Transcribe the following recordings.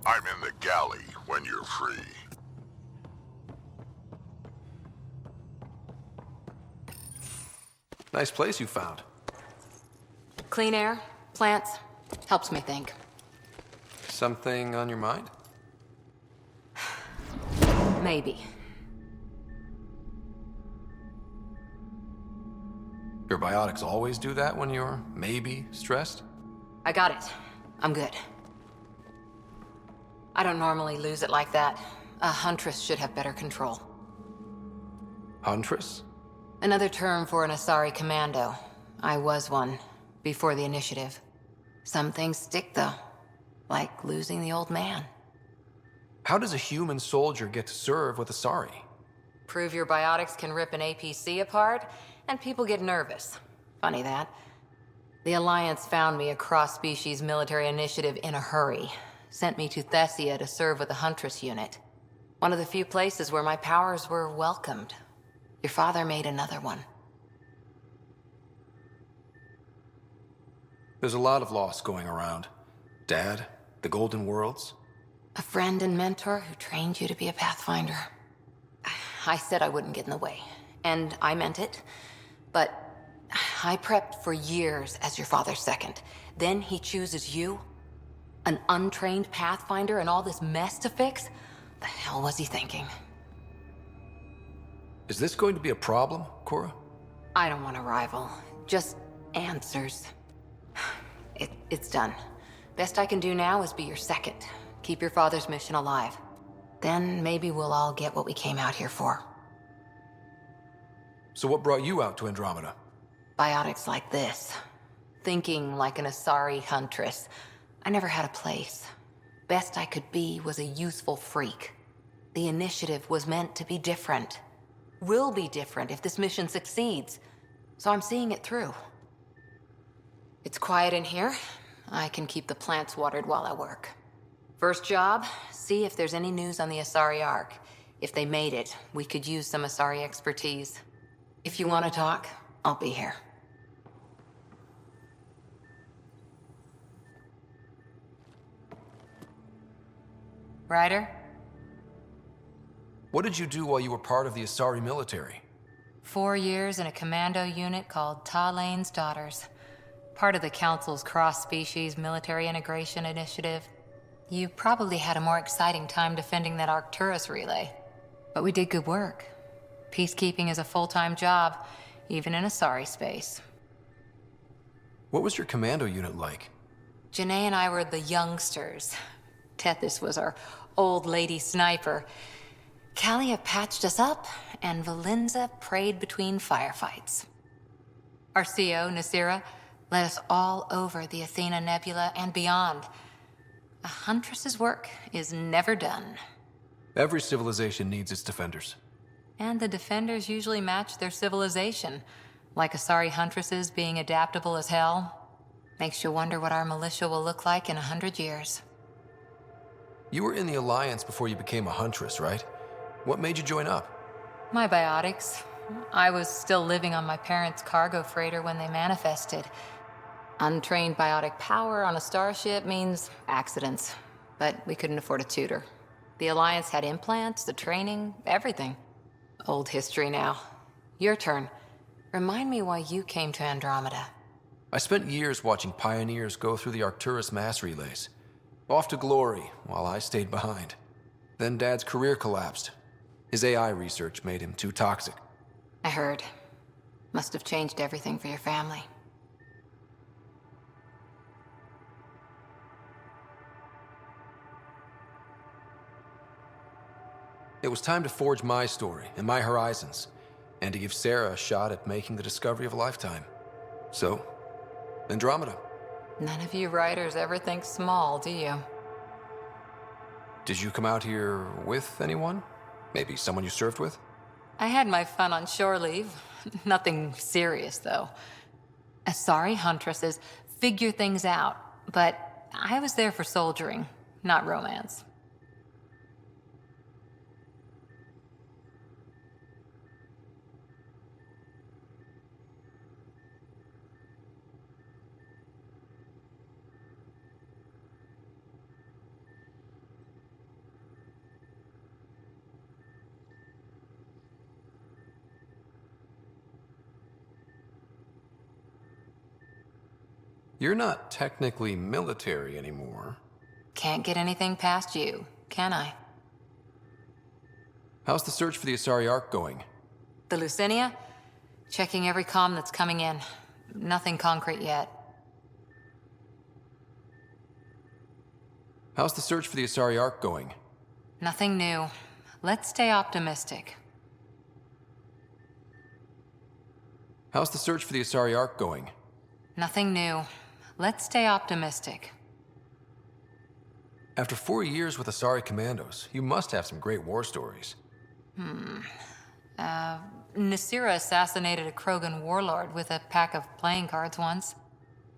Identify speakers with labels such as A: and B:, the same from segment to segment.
A: I'm in the galley when you're free.
B: Nice place you found.
C: Clean air, plants, helps me think.
B: Something on your mind?
C: Maybe.
B: Your biotics always do that when you're maybe stressed?
C: I got it. I'm good. I don't normally lose it like that. A huntress should have better control.
B: Huntress?
C: Another term for an Asari commando. I was one, before the initiative. Some things stick, though. Like losing the old man.
B: How does a human soldier get to serve with Asari?
C: Prove your biotics can rip an APC apart, and people get nervous. Funny that. The Alliance found me a cross-species military initiative in a hurry. Sent me to Thessia to serve with the Huntress unit. One of the few places where my powers were welcomed. Your father made another one.
B: There's a lot of loss going around. Dad, the Golden Worlds.
C: A friend and mentor who trained you to be a Pathfinder. I said I wouldn't get in the way, and I meant it. But I prepped for years as your father's second. Then he chooses you? An untrained Pathfinder and all this mess to fix? The hell was he thinking?
B: Is this going to be a problem, Cora?
C: I don't want a rival. Just answers. It's done. Best I can do now is be your second. Keep your father's mission alive. Then maybe we'll all get what we came out here for.
B: So what brought you out to Andromeda?
C: Biotics like this. Thinking like an Asari huntress. I never had a place. Best I could be was a useful freak. The initiative was meant to be different. Will be different if this mission succeeds. So I'm seeing it through. It's quiet in here. I can keep the plants watered while I work. First job, see if there's any news on the Asari Ark. If they made it, we could use some Asari expertise. If you want to talk, I'll be here. Ryder?
B: What did you do while you were part of the Asari military?
C: 4 years in a commando unit called Talane's Daughters. Part of the Council's cross-species military integration initiative. You probably had a more exciting time defending that Arcturus relay. But we did good work. Peacekeeping is a full-time job, even in Asari space.
B: What was your commando unit like?
C: Janae and I were the youngsters. Tethys was our old lady sniper. Kalia patched us up, and Valenza prayed between firefights. Our CO, Nasira, led us all over the Athena Nebula and beyond. A huntress's work is never done.
B: Every civilization needs its defenders.
C: And the defenders usually match their civilization, like Asari huntresses being adaptable as hell. Makes you wonder what our militia will look like in 100 years.
B: You were in the Alliance before you became a huntress, right? What made you join up?
C: My biotics. I was still living on my parents' cargo freighter when they manifested. Untrained biotic power on a starship means accidents, but we couldn't afford a tutor. The Alliance had implants, the training, everything. Old history now. Your turn. Remind me why you came to Andromeda.
B: I spent years watching pioneers go through the Arcturus mass relays. Off to glory, while I stayed behind. Then Dad's career collapsed. His AI research made him too toxic.
C: I heard. Must have changed everything for your family.
B: It was time to forge my story and my horizons, and to give Sarah a shot at making the discovery of a lifetime. So, Andromeda.
C: None of you writers ever think small, do you?
B: Did you come out here with anyone? Maybe someone you served with?
C: I had my fun on shore leave. Nothing serious, though. Asari huntresses figure things out, but I was there for soldiering, not romance.
B: You're not technically military anymore.
C: Can't get anything past you, can I?
B: How's the search for the Asari Ark going?
C: The Lucinia? Checking every comm that's coming in. Nothing concrete yet.
B: How's the search for the Asari Ark going?
C: Nothing new. Let's stay optimistic.
B: How's the search for the Asari Ark going?
C: Nothing new. Let's stay optimistic.
B: After 4 years with Asari Commandos, you must have some great war stories.
C: Nasira assassinated a Krogan warlord with a pack of playing cards once.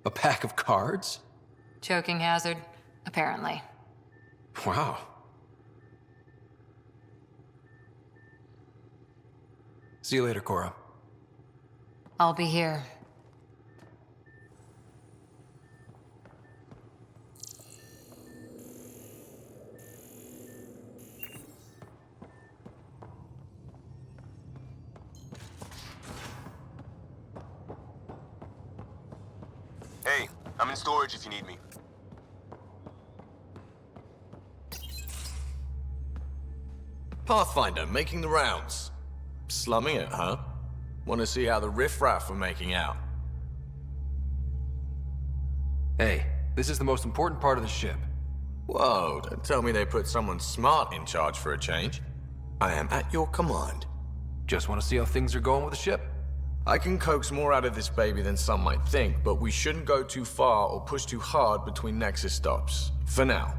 B: A pack of cards?
C: Choking hazard, apparently.
B: Wow. See you later, Cora.
C: I'll be here.
D: Hey, I'm in storage if you need me.
E: Pathfinder, making the rounds. Slumming it, huh? Want to see how the riffraff are making out?
B: Hey, this is the most important part of the ship.
E: Whoa, don't tell me they put someone smart in charge for a change. I am at your command.
B: Just want to see how things are going with the ship?
E: I can coax more out of this baby than some might think, but we shouldn't go too far or push too hard between Nexus stops. For now.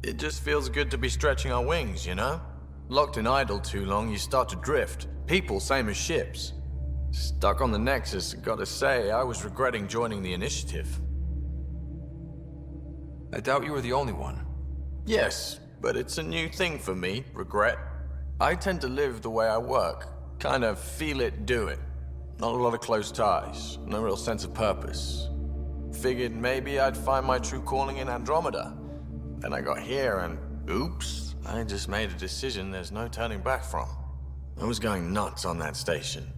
E: It just feels good to be stretching our wings, you know? Locked in idle too long, you start to drift. People, same as ships. Stuck on the Nexus, gotta say, I was regretting joining the initiative.
B: I doubt you were the only one.
E: Yes, but it's a new thing for me, regret. I tend to live the way I work. Kind of feel it, do it. Not a lot of close ties, no real sense of purpose. Figured maybe I'd find my true calling in Andromeda. Then I got here and, oops, I just made a decision there's no turning back from. I was going nuts on that station.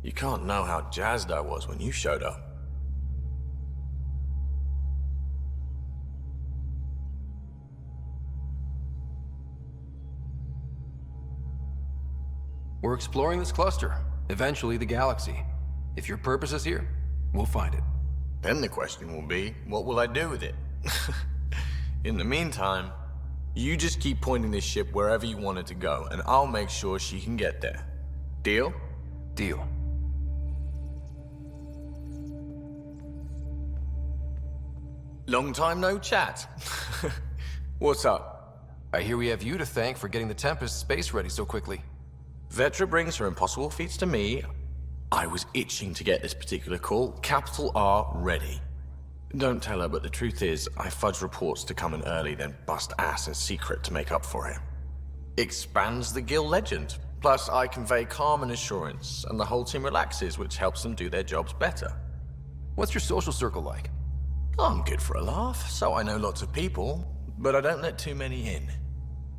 E: You can't know how jazzed I was when you showed up.
B: We're exploring this cluster, eventually the galaxy. If your purpose is here, we'll find it.
E: Then the question will be, what will I do with it? In the meantime, you just keep pointing this ship wherever you want it to go, and I'll make sure she can get there. Deal?
B: Deal.
E: Long time no chat. What's up?
B: I hear we have you to thank for getting the Tempest space ready so quickly.
E: Vetra brings her impossible feats to me. I was itching to get this particular call. Capital R ready. Don't tell her, but the truth is, I fudge reports to come in early, then bust ass in secret to make up for it. Expands the guild legend. Plus, I convey calm and assurance, and the whole team relaxes, which helps them do their jobs better.
B: What's your social circle like?
E: I'm good for a laugh, so I know lots of people, but I don't let too many in.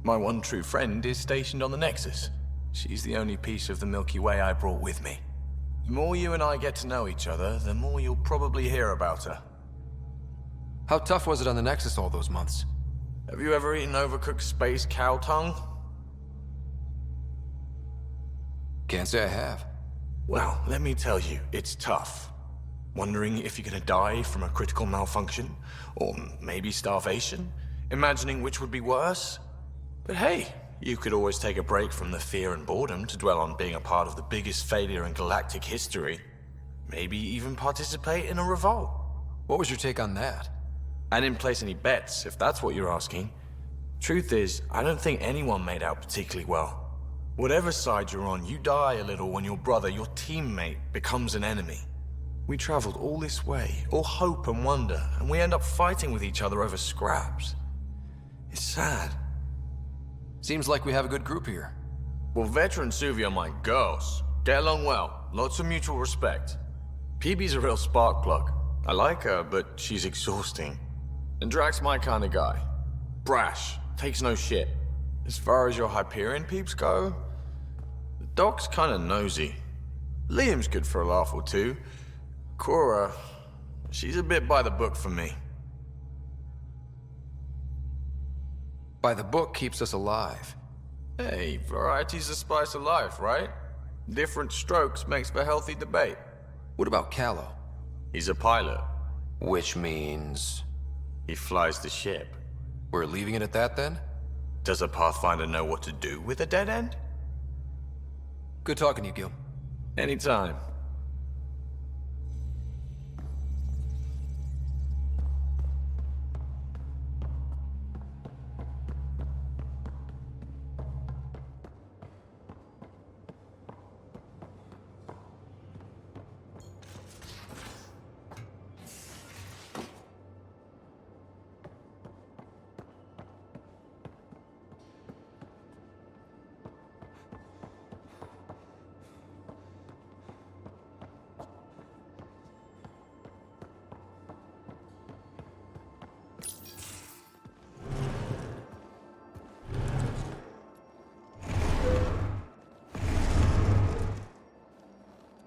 E: My one true friend is stationed on the Nexus. She's the only piece of the Milky Way I brought with me. The more you and I get to know each other, the more you'll probably hear about her.
B: How tough was it on the Nexus all those months?
E: Have you ever eaten overcooked space cow tongue?
B: Can't say I have.
E: Well, let me tell you, it's tough. Wondering if you're gonna die from a critical malfunction, or maybe starvation, imagining which would be worse. But hey, you could always take a break from the fear and boredom to dwell on being a part of the biggest failure in galactic history. Maybe even participate in a revolt.
B: What was your take on that?
E: I didn't place any bets, if that's what you're asking. Truth is, I don't think anyone made out particularly well. Whatever side you're on, you die a little when your brother, your teammate, becomes an enemy. We traveled all this way, all hope and wonder, and we end up fighting with each other over scraps. It's sad.
B: Seems like we have a good group here.
E: Well, Vetra and Suvi are my girls. Get along well, lots of mutual respect. PB's a real spark plug. I like her, but she's exhausting. And Drax's my kind of guy. Brash, takes no shit. As far as your Hyperion peeps go, the Doc's kind of nosy. Liam's good for a laugh or two. Cora, She's a bit by the book for me.
B: By the book keeps us alive.
E: Hey, variety's the spice of life, right? Different strokes makes for healthy debate.
B: What about Callow?
E: He's a pilot.
B: Which means...
E: He flies the ship.
B: we're leaving it at that then?
E: Does a Pathfinder know what to do with a dead end?
B: Good talking to you, Gil.
E: Anytime.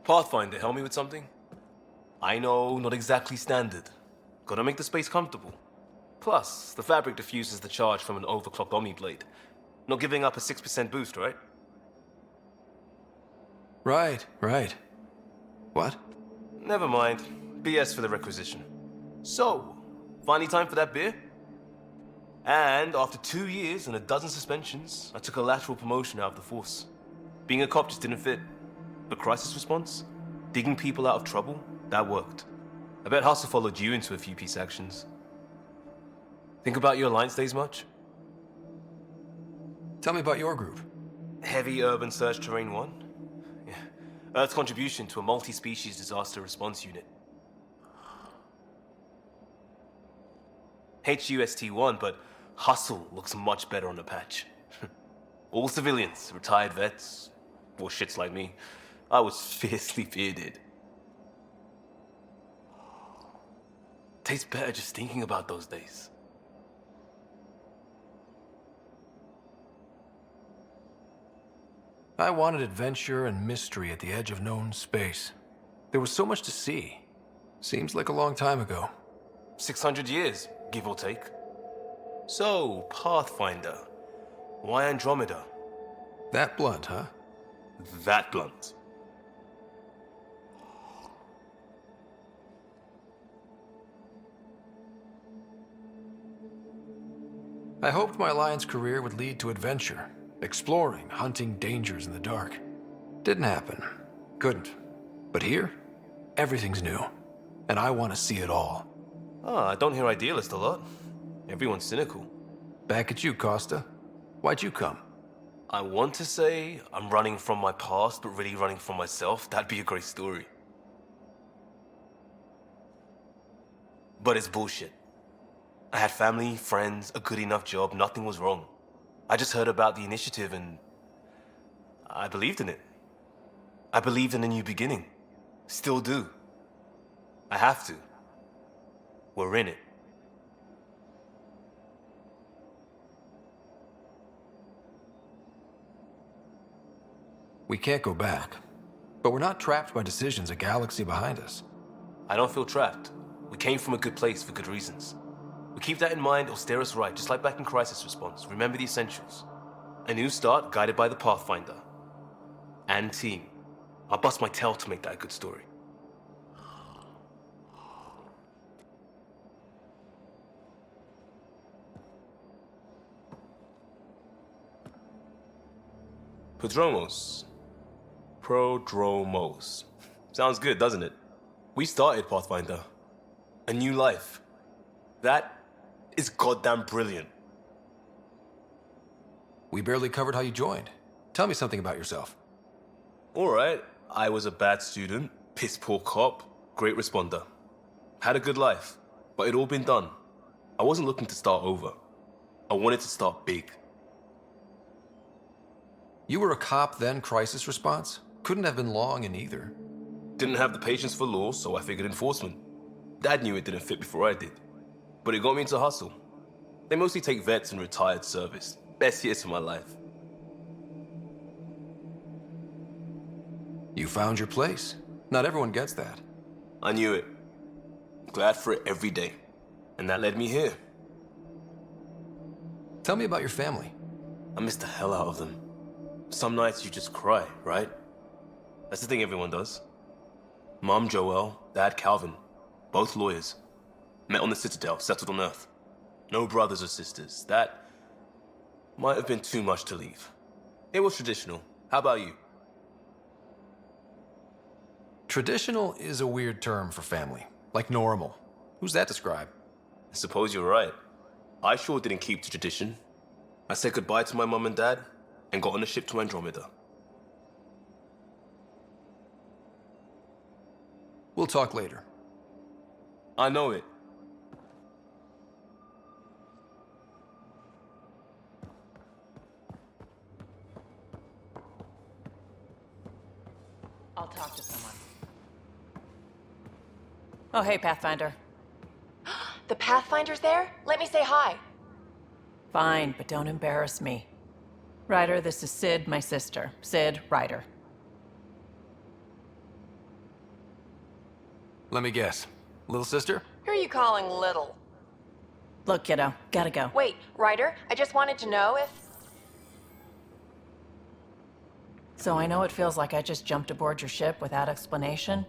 F: Pathfinder, help me with something? I know, not exactly standard. Gotta make the space comfortable. Plus, the fabric diffuses the charge from an overclocked Omniblade. Not giving up a 6% boost, right?
B: Right. What?
F: Never mind. BS for the requisition. So, finally time for that beer? And after 2 years and a dozen suspensions, I took a lateral promotion out of the force. Being a cop just didn't fit. But crisis response? Digging people out of trouble? That worked. I bet Hustle followed you into a few peace actions. Think about your Alliance days much?
B: Tell me about your group.
F: Heavy Urban Search Terrain 1? Yeah. Earth's contribution to a multi-species disaster response unit. HUST-1, but Hustle looks much better on the patch. All civilians, retired vets, or shits like me. I was fiercely bearded. Tastes better just thinking about those days.
B: I wanted adventure and mystery at the edge of known space. There was so much to see. Seems like a long time ago.
F: 600 years, give or take. So, Pathfinder. Why Andromeda?
B: That blunt, huh?
F: That blunt.
B: I hoped my Alliance career would lead to adventure, exploring, hunting dangers in the dark. Didn't happen. Couldn't. But here, everything's new. And I want to see it all.
F: I don't hear idealist a lot. Everyone's cynical.
B: Back at you, Costa. Why'd you come?
F: I want to say I'm running from my past, but really running from myself. That'd be a great story. But it's bullshit. I had family, friends, a good enough job, nothing was wrong. I just heard about the initiative and I believed in it. I believed in a new beginning. Still do. I have to. We're in it.
B: We can't go back. But we're not trapped by decisions a galaxy behind us.
F: I don't feel trapped. We came from a good place for good reasons. We keep that in mind or steer us right, just like back in Crisis Response. Remember the essentials. A new start guided by the Pathfinder. And team. I'll bust my tail to make that a good story. Prodromos. Sounds good, doesn't it? We started Pathfinder. A new life. That is goddamn brilliant.
B: We barely covered how you joined. Tell me something about yourself.
F: Alright, I was a bad student, piss poor cop, great responder. Had a good life, but it all been done. I wasn't looking to start over. I wanted to start big.
B: You were a cop, then crisis response? Couldn't have been long in either.
F: Didn't have the patience for law, so I figured enforcement. Dad knew it didn't fit before I did. But it got me into Hustle. They mostly take vets and retired service. Best years of my life.
B: You found your place. Not everyone gets that.
F: I knew it. glad for it every day. And that led me here.
B: Tell me about your family.
F: I miss the hell out of them. Some nights you just cry, right? That's the thing everyone does. Mom Joelle, Dad Calvin, both lawyers. Met on the Citadel, settled on Earth. No brothers or sisters. That might have been too much to leave. It was traditional. How about you?
B: Traditional is a weird term for family. Like normal. Who's that describe?
F: I suppose you're right. I sure didn't keep to tradition. I said goodbye to my mom and dad and got on a ship to Andromeda.
B: We'll talk later.
F: I know it.
G: I'll talk to someone. Oh, hey, Pathfinder.
H: The Pathfinder's there? Let me say hi.
G: Fine, but don't embarrass me. Ryder, this is Sid, my sister. Sid, Ryder.
B: Let me guess. Little sister?
H: Who are you calling little?
G: Look, kiddo, gotta go.
H: Wait, Ryder, I just wanted to know if...
G: So I know it feels like I just jumped aboard your ship without explanation.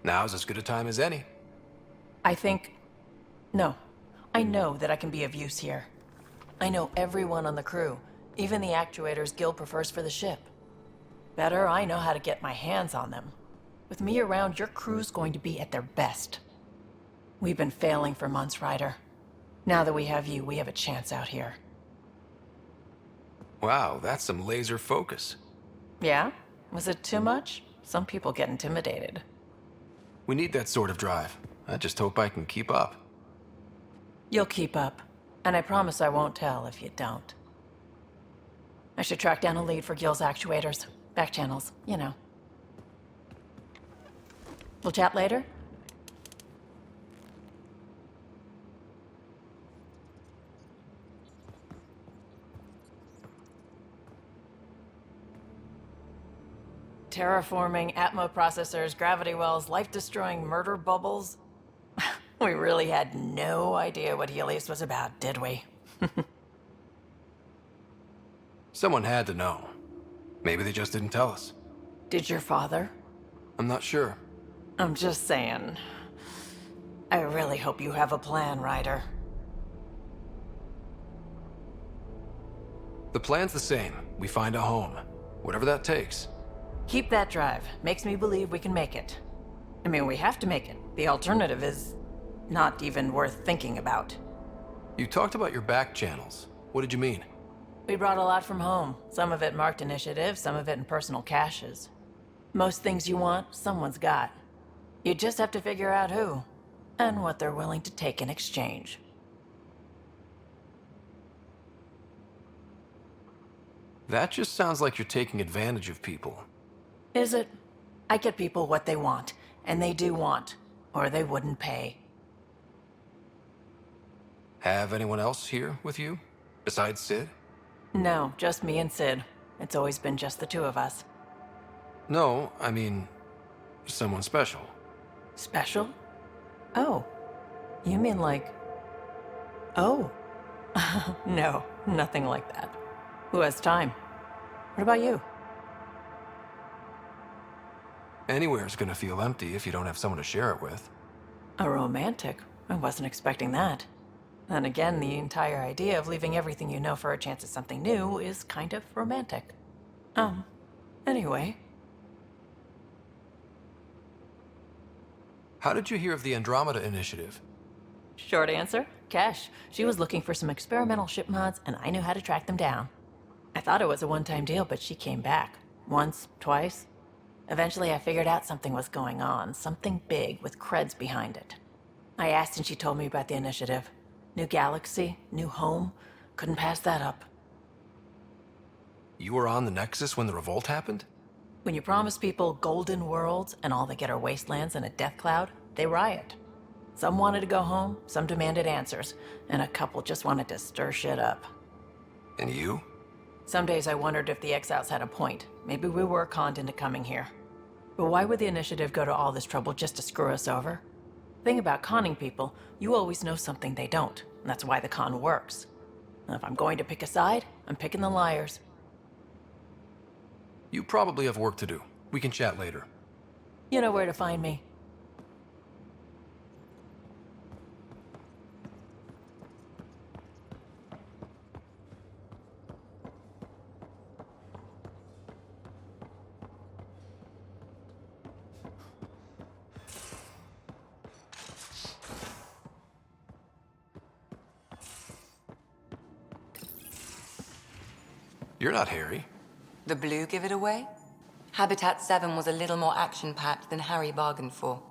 B: Now's as good a time as any.
G: No. I know that I can be of use here. I know everyone on the crew, even the actuators Gil prefers for the ship. Better, I know how to get my hands on them. With me around, your crew's going to be at their best. We've been failing for months, Ryder. Now that we have you, we have a chance out here.
B: Wow, that's some laser focus.
G: Yeah? Was it too much? Some people get intimidated.
B: We need that sort of drive. I just hope I can keep up.
G: You'll keep up, and I promise I won't tell if you don't. I should track down a lead for Gil's actuators. Back channels, you know. We'll chat later? Terraforming, Atmo processors, gravity wells, life-destroying murder bubbles. We really had no idea what Helios was about, did we?
B: Someone had to know. Maybe they just didn't tell us.
G: Did your father?
B: I'm not sure.
G: I'm just saying. I really hope you have a plan, Ryder.
B: The plan's the same. We find a home. Whatever that takes.
G: Keep that drive. Makes me believe we can make it. I mean, we have to make it. The alternative is not even worth thinking about.
B: You talked about your back channels. What did you mean?
G: We brought a lot from home. Some of it marked initiative, some of it in personal caches. Most things you want, someone's got. You just have to figure out who, and what they're willing to take in exchange.
B: That just sounds like you're taking advantage of people.
G: Is it? I get people what they want, and they do want, or they wouldn't pay.
B: Have anyone else here with you? Besides Sid?
G: No, just me and Sid. It's always been just the two of us.
B: No, I mean, someone special.
G: Special? Oh. You mean like... Oh. No, nothing like that. Who has time? What about you?
B: Anywhere's gonna feel empty if you don't have someone to share it with.
G: A romantic? I wasn't expecting that. Then again, the entire idea of leaving everything you know for a chance at something new is kind of romantic. Anyway.
B: How did you hear of the Andromeda Initiative?
G: Short answer, Cash. She was looking for some experimental ship mods, and I knew how to track them down. I thought it was a one-time deal, but she came back. Once, twice. Eventually, I figured out something was going on, something big with creds behind it. I asked and she told me about the initiative. New galaxy, new home. Couldn't pass that up.
B: You were on the Nexus when the revolt happened?
G: When you promise people golden worlds and all they get are wastelands and a death cloud, they riot. Some wanted to go home, some demanded answers, and a couple just wanted to stir shit up.
B: And you?
G: Some days I wondered if the Exiles had a point. Maybe we were conned into coming here. But why would the Initiative go to all this trouble just to screw us over? Thing about conning people, you always know something they don't, and that's why the con works. And if I'm going to pick a side, I'm picking the liars.
B: You probably have work to do. We can chat later.
G: You know where to find me.
B: You're not Harry.
C: The blue give it away? Habitat 7 was a little more action-packed than Harry bargained for.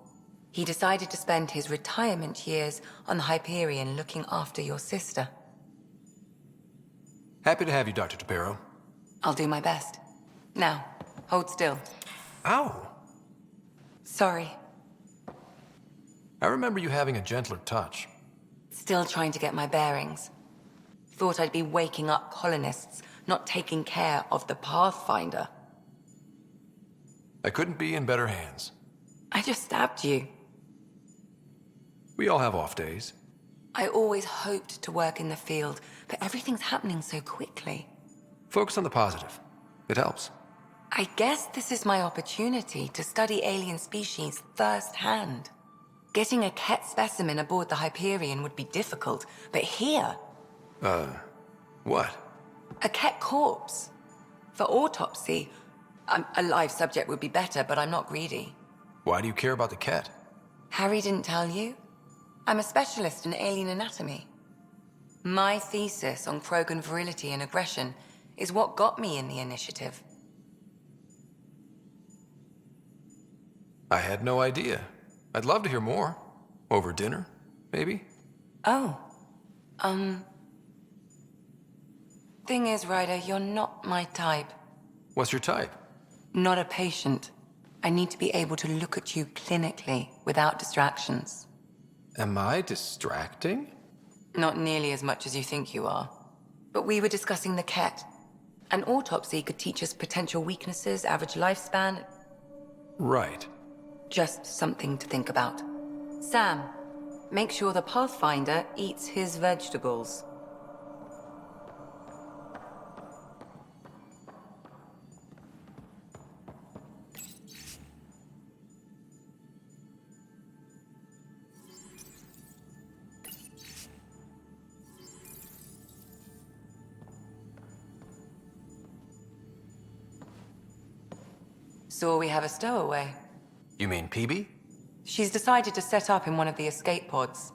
C: He decided to spend his retirement years on the Hyperion looking after your sister.
B: Happy to have you, Dr. Tapero.
C: I'll do my best. Now, hold still.
B: Ow!
C: Sorry.
B: I remember you having a gentler touch.
C: Still trying to get my bearings. Thought I'd be waking up colonists, not taking care of the Pathfinder.
B: I couldn't be in better hands.
C: I just stabbed you.
B: We all have off days.
C: I always hoped to work in the field, but everything's happening so quickly.
B: Focus on the positive. It helps.
C: I guess this is my opportunity to study alien species firsthand. Getting a Ket specimen aboard the Hyperion would be difficult, but here...
B: What?
C: A Ket corpse. For autopsy, a live subject would be better, but I'm not greedy.
B: Why do you care about the cat?
C: Harry didn't tell you? I'm a specialist in alien anatomy. My thesis on Krogan virility and aggression is what got me in the Initiative.
B: I had no idea. I'd love to hear more. Over dinner, maybe?
C: Oh. Thing is, Ryder, you're not my type.
B: What's your type?
C: Not a patient. I need to be able to look at you clinically without distractions.
B: Am I distracting?
C: Not nearly as much as you think you are. But we were discussing the Ket. An autopsy could teach us potential weaknesses, average lifespan.
B: Right.
C: Just something to think about. Sam, make sure the Pathfinder eats his vegetables. So we have a stowaway.
B: You mean PB?
C: She's decided to set up in one of the escape pods.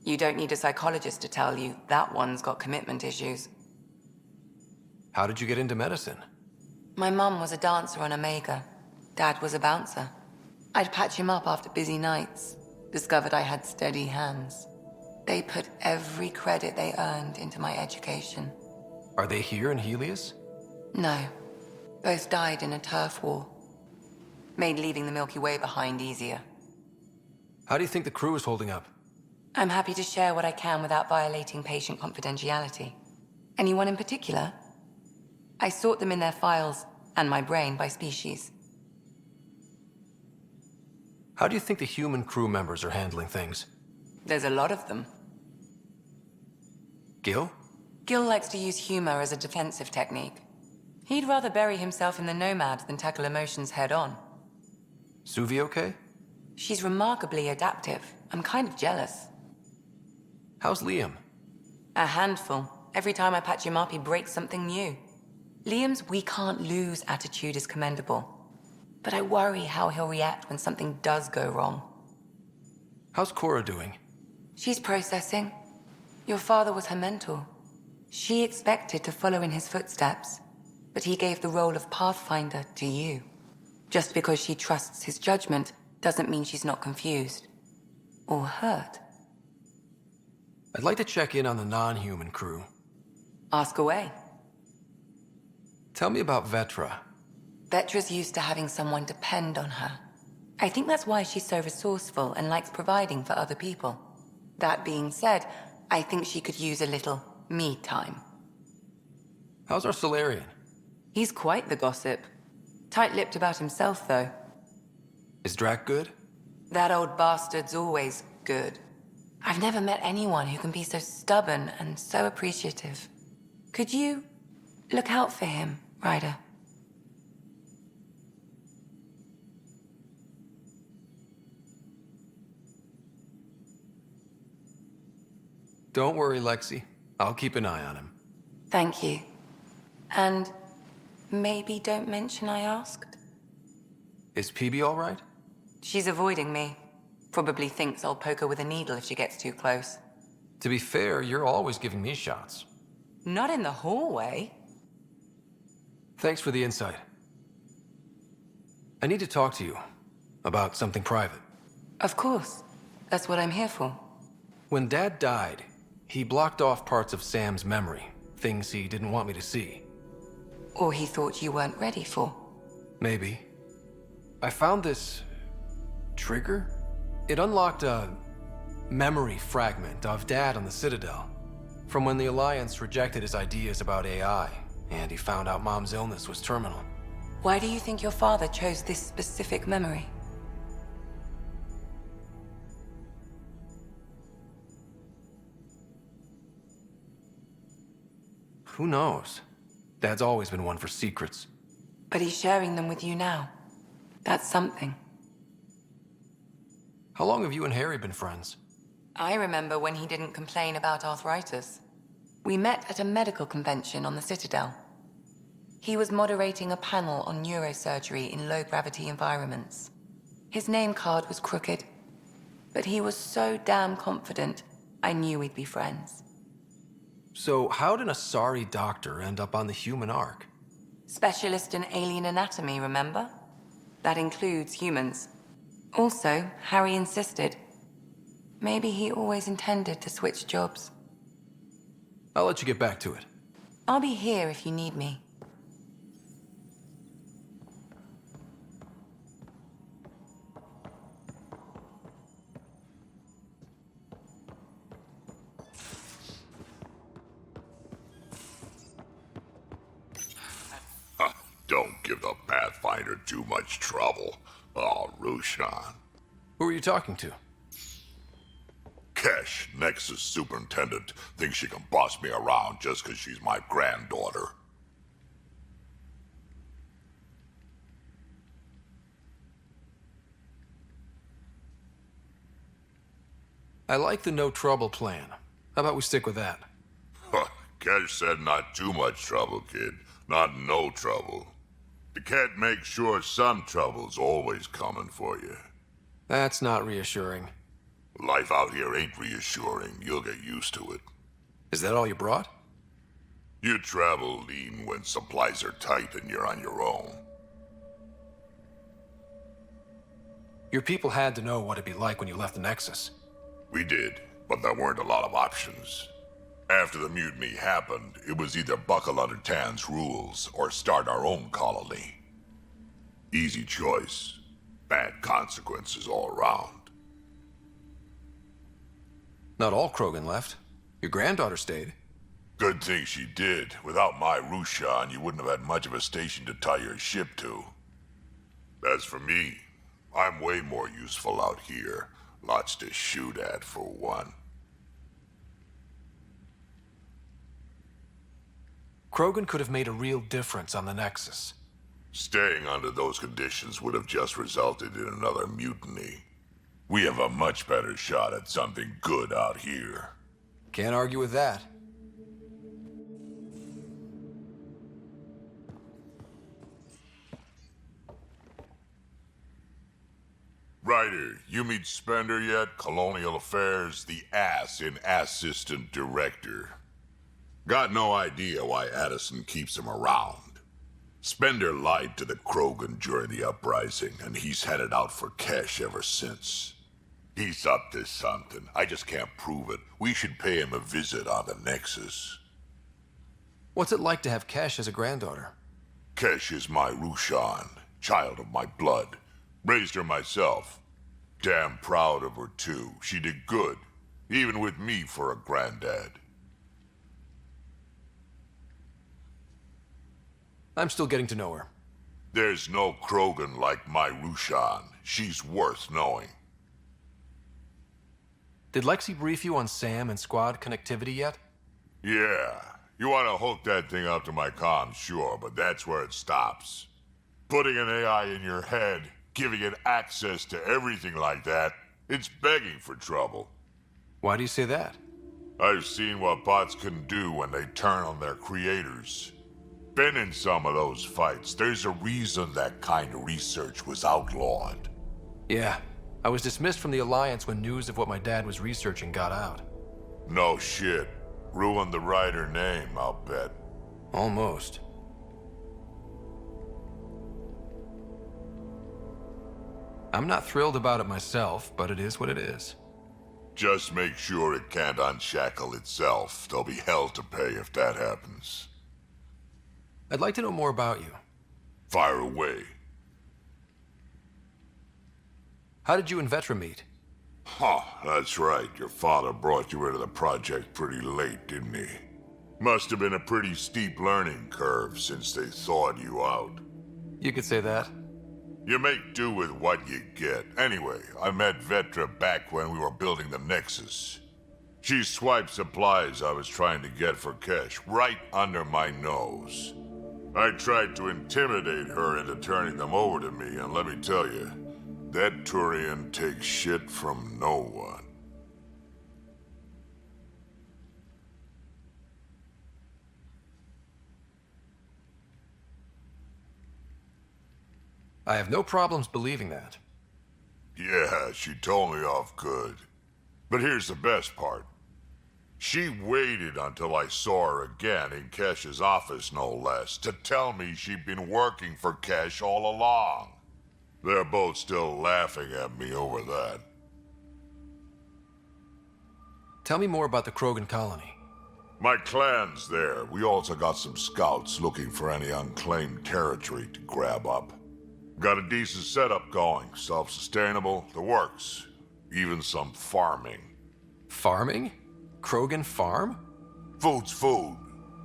C: You don't need a psychologist to tell you that one's got commitment issues.
B: How did you get into medicine?
C: My mum was a dancer on Omega. Dad was a bouncer. I'd patch him up after busy nights. Discovered I had steady hands. They put every credit they earned into my education.
B: Are they here in Helios?
C: No. Both died in a turf war. Made leaving the Milky Way behind easier.
B: How do you think the crew is holding up?
C: I'm happy to share what I can without violating patient confidentiality. Anyone in particular? I sort them in their files, and my brain, by species.
B: How do you think the human crew members are handling things?
C: There's a lot of them.
B: Gil?
C: Gil likes to use humor as a defensive technique. He'd rather bury himself in the Nomad than tackle emotions head-on.
B: Suvi okay?
C: She's remarkably adaptive. I'm kind of jealous.
B: How's Liam?
C: A handful. Every time I patch him up, he breaks something new. Liam's "we can't lose" attitude is commendable. But I worry how he'll react when something does go wrong.
B: How's Cora doing?
C: She's processing. Your father was her mentor. She expected to follow in his footsteps, but he gave the role of Pathfinder to you. Just because she trusts his judgment doesn't mean she's not confused. Or hurt.
B: I'd like to check in on the non-human crew.
C: Ask away.
B: Tell me about Vetra.
C: Vetra's used to having someone depend on her. I think that's why she's so resourceful and likes providing for other people. That being said, I think she could use a little me time.
B: How's our Solarian?
C: He's quite the gossip. Tight-lipped about himself, though.
B: Is Drac good?
C: That old bastard's always good. I've never met anyone who can be so stubborn and so appreciative. Could you look out for him, Ryder?
B: Don't worry, Lexi. I'll keep an eye on him.
C: Thank you. And maybe don't mention I asked?
B: Is PB all right?
C: She's avoiding me. Probably thinks I'll poke her with a needle if she gets too close.
B: To be fair, you're always giving me shots.
C: Not in the hallway.
B: Thanks for the insight. I need to talk to you about something private.
C: Of course. That's what I'm here for.
B: When Dad died, he blocked off parts of Sam's memory, things he didn't want me to see.
C: Or he thought you weren't ready for.
B: Maybe. I found this trigger. It unlocked a memory fragment of Dad on the Citadel, from when the Alliance rejected his ideas about AI, and he found out Mom's illness was terminal.
C: Why do you think your father chose this specific memory?
B: Who knows? Dad's always been one for secrets.
C: But he's sharing them with you now. That's something.
B: How long have you and Harry been friends?
C: I remember when he didn't complain about arthritis. We met at a medical convention on the Citadel. He was moderating a panel on neurosurgery in low-gravity environments. His name card was crooked, but he was so damn confident, I knew we'd be friends.
B: So how'd an Asari doctor end up on the human Ark?
C: Specialist in alien anatomy, remember? That includes humans. Also, Harry insisted. Maybe he always intended to switch jobs.
B: I'll let you get back to it.
C: I'll be here if you need me.
A: Don't give the Pathfinder too much trouble. Oh, Rushan.
B: Who are you talking to?
A: Kesh, Nexus Superintendent, thinks she can boss me around just because she's my granddaughter.
B: I like the no trouble plan. How about we stick with that?
A: Kesh said not too much trouble, kid. Not no trouble. The cat makes sure some trouble's always coming for you.
B: That's not reassuring.
A: Life out here ain't reassuring. You'll get used to it.
B: Is that all you brought?
A: You travel lean when supplies are tight and you're on your own.
B: Your people had to know what it'd be like when you left the Nexus.
A: We did, but there weren't a lot of options. After the mutiny happened, it was either buckle under Tan's rules or start our own colony. Easy choice. Bad consequences all around.
B: Not all Krogan left. Your granddaughter stayed.
A: Good thing she did. Without my Rushan, you wouldn't have had much of a station to tie your ship to. As for me, I'm way more useful out here. Lots to shoot at, for one.
B: Krogan could have made a real difference on the Nexus.
A: Staying under those conditions would have just resulted in another mutiny. We have a much better shot at something good out here.
B: Can't argue with that.
A: Ryder, you meet Spender yet? Colonial Affairs, the ass in Assistant Director. Got no idea why Addison keeps him around. Spender lied to the Krogan during the uprising, and he's headed out for Kesh ever since. He's up to something. I just can't prove it. We should pay him a visit on the Nexus.
B: What's it like to have Kesh as a granddaughter?
A: Kesh is my Rushan, child of my blood. Raised her myself. Damn proud of her, too. She did good, even with me for a granddad.
B: I'm still getting to know her.
A: There's no Krogan like my Rushan. She's worth knowing.
B: Did Lexi brief you on SAM and squad connectivity yet?
A: Yeah. You want to hook that thing up to my comms, sure, but that's where it stops. Putting an AI in your head, giving it access to everything like that, it's begging for trouble.
B: Why do you say that?
A: I've seen what bots can do when they turn on their creators. Been in some of those fights. There's a reason that kind of research was outlawed.
B: Yeah. I was dismissed from the Alliance when news of what my dad was researching got out.
A: No shit. Ruined the writer name, I'll bet.
B: Almost. I'm not thrilled about it myself, but it is what it is.
A: Just make sure it can't unshackle itself. There'll be hell to pay if that happens.
B: I'd like to know more about you.
A: Fire away.
B: How did you and Vetra meet?
A: Huh, that's right. Your father brought you into the project pretty late, didn't he? Must have been a pretty steep learning curve since they thawed you out.
B: You could say that.
A: You make do with what you get. Anyway, I met Vetra back when we were building the Nexus. She swiped supplies I was trying to get for Kesh right under my nose. I tried to intimidate her into turning them over to me, and let me tell you, that Turian takes shit from no one.
B: I have no problems believing that.
A: Yeah, she told me off good. But here's the best part. She waited until I saw her again in Kesh's office, no less, to tell me she'd been working for Kesh all along. They're both still laughing at me over that.
B: Tell me more about the Krogan colony.
A: My clan's there. We also got some scouts looking for any unclaimed territory to grab up. Got a decent setup going, self-sustainable, the works. Even some farming.
B: Farming? Krogan farm?
A: Food's food.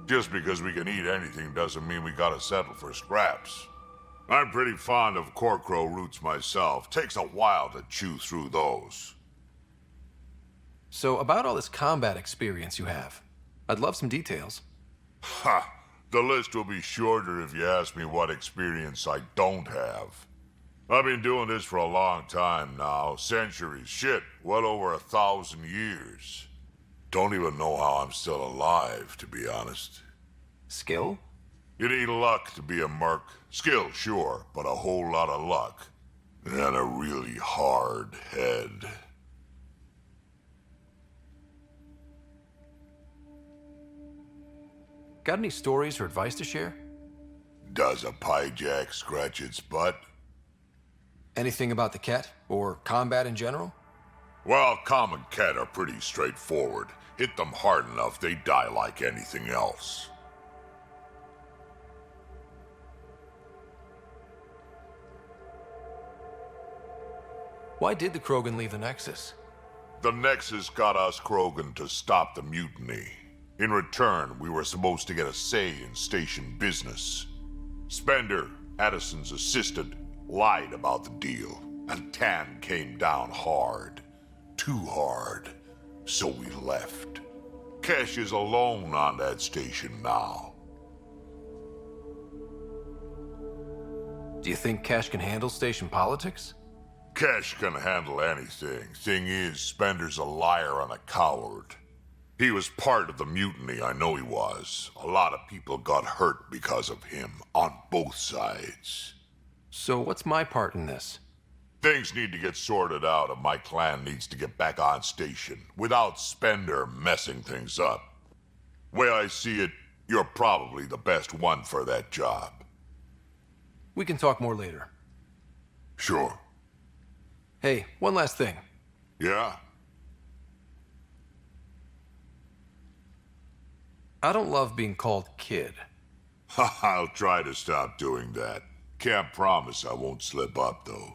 A: Just because we can eat anything doesn't mean we gotta settle for scraps. I'm pretty fond of Corcrow roots myself. Takes a while to chew through those.
B: So, about all this combat experience you have, I'd love some details.
A: Ha! The list will be shorter if you ask me what experience I don't have. I've been doing this for a long time now. Centuries. Shit, well over 1,000 years. Don't even know how I'm still alive, to be honest.
B: Skill?
A: You need luck to be a merc. Skill, sure, but a whole lot of luck. And a really hard head.
B: Got any stories or advice to share?
A: Does a pyjak scratch its butt?
B: Anything about the Ket, or combat in general?
A: Well, common cat are pretty straightforward. Hit them hard enough, they die like anything else.
B: Why did the Krogan leave the Nexus?
A: The Nexus got us Krogan to stop the mutiny. In return, we were supposed to get a say in station business. Spender, Addison's assistant, lied about the deal, and Tan came down hard. Too hard. So we left. Kesh is alone on that station now.
B: Do you think Kesh can handle station politics?
A: Kesh can handle anything. Thing is, Spender's a liar and a coward. He was part of the mutiny, I know he was. A lot of people got hurt because of him, on both sides.
B: So what's my part in this?
A: Things need to get sorted out and my clan needs to get back on station, without Spender messing things up. Way I see it, you're probably the best one for that job.
B: We can talk more later.
A: Sure.
B: Hey, one last thing.
A: Yeah?
B: I don't love being called kid.
A: I'll try to stop doing that. Can't promise I won't slip up, though.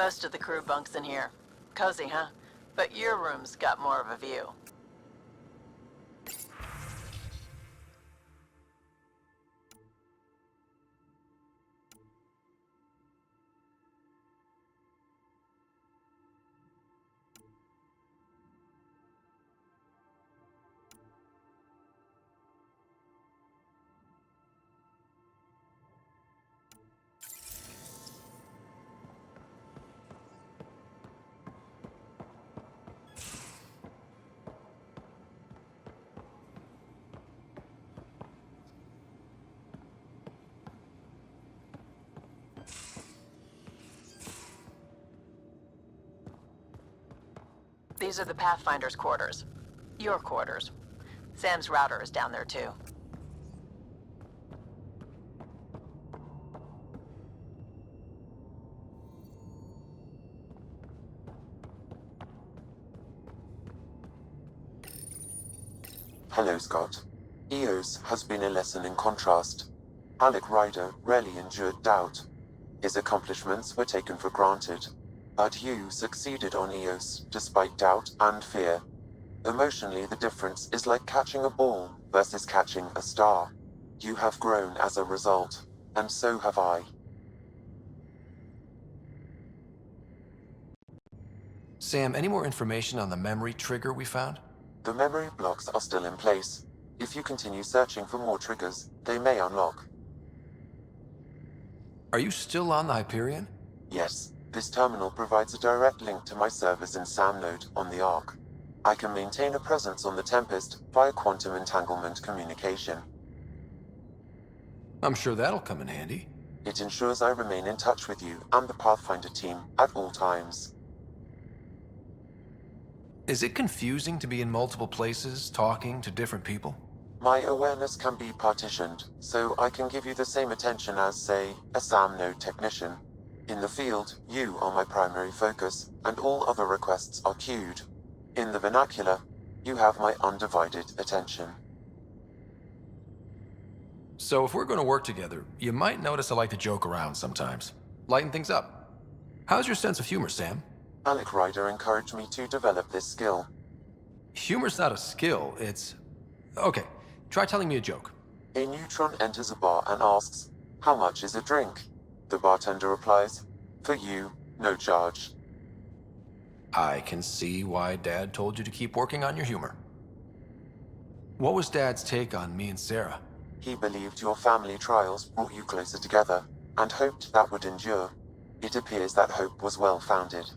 G: Most of the crew bunks in here. Cozy, huh? But your room's got more of a view. These are the Pathfinder's quarters. Your quarters. Sam's router is down there too.
I: Hello, Scott. Eos has been a lesson in contrast. Alec Ryder rarely endured doubt. His accomplishments were taken for granted. But you succeeded on Eos, despite doubt and fear. Emotionally, the difference is like catching a ball versus catching a star. You have grown as a result, and so have I.
B: Sam, any more information on the memory trigger we found?
I: The memory blocks are still in place. If you continue searching for more triggers, they may unlock.
B: Are you still on the Hyperion?
I: Yes, this terminal provides a direct link to my servers in SAM node on the Ark. I can maintain a presence on the Tempest via quantum entanglement communication.
B: I'm sure that'll come in handy.
I: It ensures I remain in touch with you and the Pathfinder team at all times.
B: Is it confusing to be in multiple places, talking to different people?
I: My awareness can be partitioned, so I can give you the same attention as, say, a SAM node technician. In the field, you are my primary focus, and all other requests are queued. In the vernacular, you have my undivided attention.
B: So if we're going to work together, you might notice I like to joke around sometimes. Lighten things up. How's your sense of humor, Sam?
I: Alec Ryder encouraged me to develop this skill.
B: Humor's not a skill, it's... Okay, try telling me a joke.
I: A neutron enters a bar and asks, "How much is a drink?" The bartender replies, "For you, no charge."
B: I can see why Dad told you to keep working on your humor. What was Dad's take on me and Sarah?
I: He believed your family trials brought you closer together, and hoped that would endure. It appears that hope was well-founded.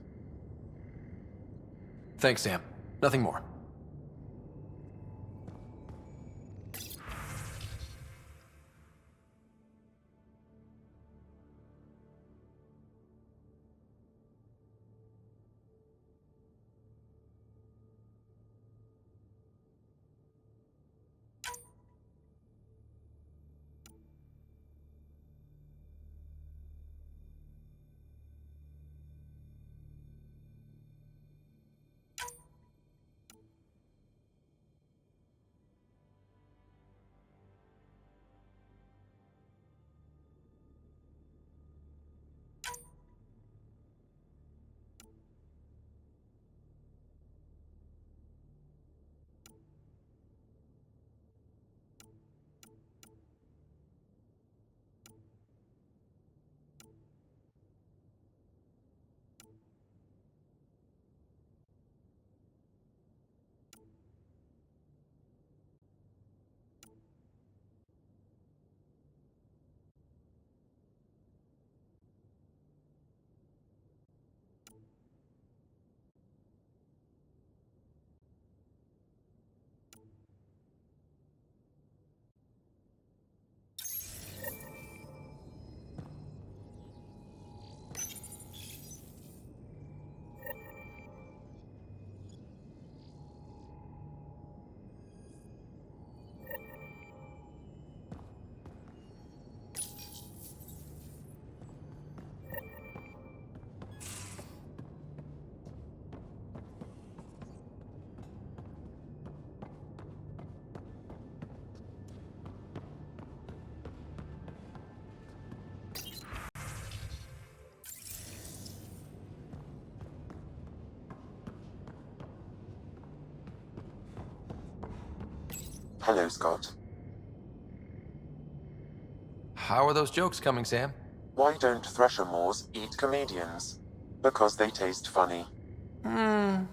B: Thanks, Sam. Nothing more.
I: Hello, Scott.
B: How are those jokes coming, Sam?
I: Why don't Thresher Moors eat comedians? Because they taste funny.
B: How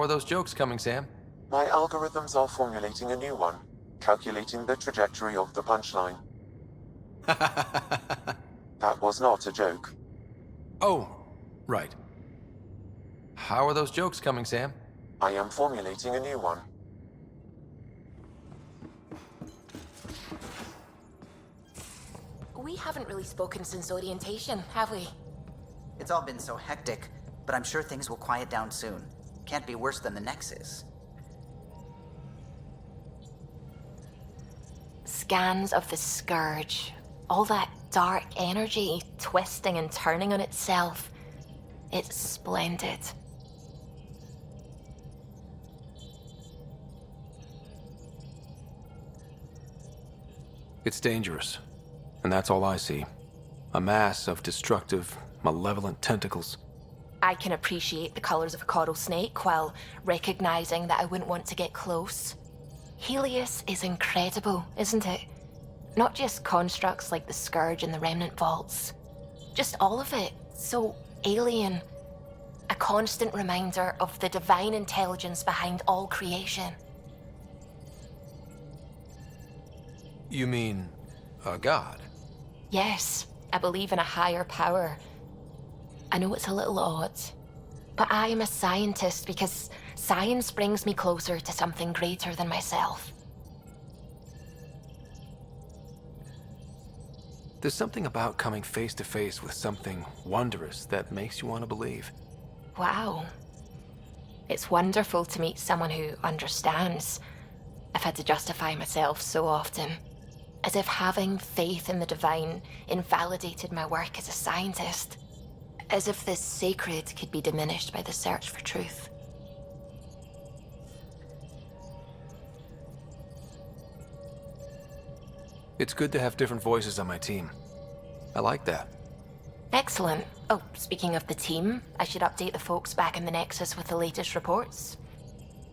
B: are those jokes coming, Sam?
I: My algorithms are formulating a new one, calculating the trajectory of the punchline. That was not a joke.
B: Oh, right. How are those jokes coming, Sam?
I: I am formulating a new one.
H: We haven't really spoken since orientation, have we?
J: It's all been so hectic, but I'm sure things will quiet down soon. Can't be worse than the Nexus.
C: Scans of the Scourge. All that dark energy twisting and turning on itself. It's splendid.
B: It's dangerous. And that's all I see. A mass of destructive, malevolent tentacles.
C: I can appreciate the colors of a coral snake while recognizing that I wouldn't want to get close. Helios is incredible, isn't it? Not just constructs like the Scourge and the Remnant Vaults. Just all of it. So alien. A constant reminder of the divine intelligence behind all creation.
B: You mean a god?
C: Yes, I believe in a higher power. I know it's a little odd, but I am a scientist because science brings me closer to something greater than myself.
B: There's something about coming face to face with something wondrous that makes you want to believe.
C: Wow. It's wonderful to meet someone who understands. I've had to justify myself so often. As if having faith in the divine invalidated my work as a scientist. As if the sacred could be diminished by the search for truth.
B: It's good to have different voices on my team. I like that.
C: Excellent. Oh, speaking of the team, I should update the folks back in the Nexus with the latest reports.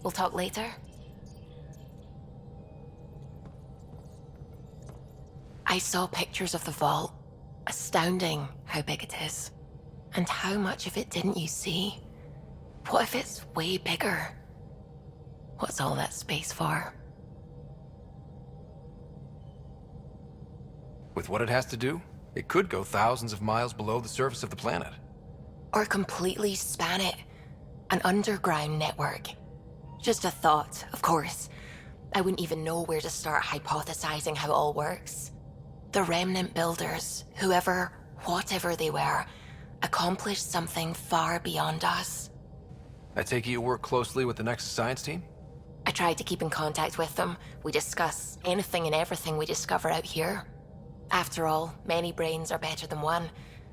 C: We'll talk later. I saw pictures of the vault. Astounding how big it is. And how much of it didn't you see? What if it's way bigger? What's all that space for?
B: With what it has to do, it could go thousands of miles below the surface of the planet.
C: Or completely span it. An underground network. Just a thought, of course. I wouldn't even know where to start hypothesizing how it all works. The Remnant builders, whoever, whatever they were, accomplished something far beyond us.
B: I take it you work closely with the Nexus science team?
C: I try to keep in contact with them. We discuss anything and everything we discover out here. After all, many brains are better than one,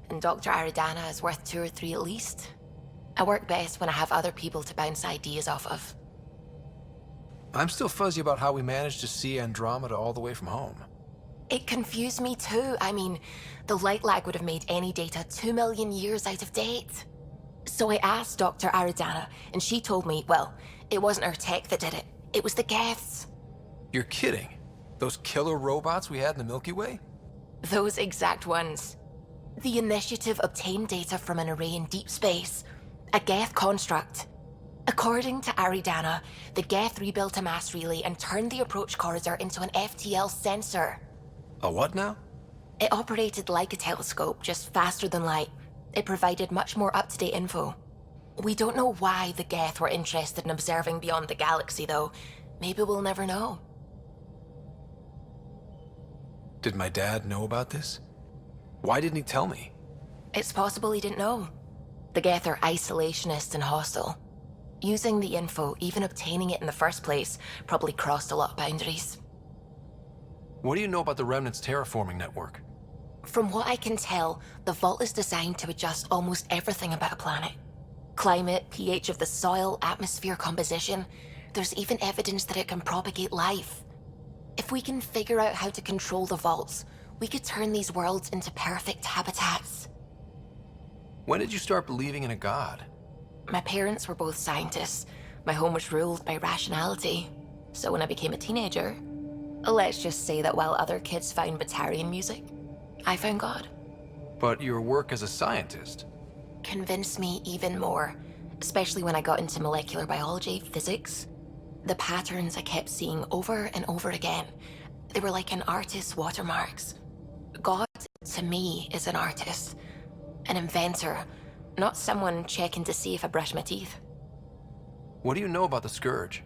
C: and Dr. Aridana is worth 2 or 3 at least. I work best when I have other people to bounce ideas off of.
B: I'm still fuzzy about how we managed to see Andromeda all the way from home.
C: It confused me too. I mean, the light lag would have made any data 2 million years out of date. So I asked Dr. Aridana, and she told me, well, it wasn't her tech that did it. It was the Geths.
B: You're kidding. Those killer robots we had in the Milky Way?
C: Those exact ones. The initiative obtained data from an array in deep space. A Geth construct. According to Aridana, the Geth rebuilt a mass relay and turned the approach corridor into an FTL sensor.
B: A what now?
C: It operated like a telescope, just faster than light. It provided much more up-to-date info. We don't know why the Geth were interested in observing beyond the galaxy, though. Maybe we'll never know.
B: Did my dad know about this? Why didn't he tell me?
C: It's possible he didn't know. The Geth are isolationist and hostile. Using the info, even obtaining it in the first place, probably crossed a lot of boundaries.
B: What do you know about the Remnant's terraforming network?
C: From what I can tell, the vault is designed to adjust almost everything about a planet. Climate, pH of the soil, atmosphere composition. There's even evidence that it can propagate life. If we can figure out how to control the vaults, we could turn these worlds into perfect habitats.
B: When did you start believing in a god?
C: My parents were both scientists. My home was ruled by rationality. So when I became a teenager, let's just say that while other kids found Batarian music, I found God.
B: But your work as a scientist?
C: Convinced me even more, especially when I got into molecular biology, physics. The patterns I kept seeing over and over again, they were like an artist's watermarks. God, to me, is an artist, an inventor, not someone checking to see if I brush my teeth.
B: What do you know about the Scourge?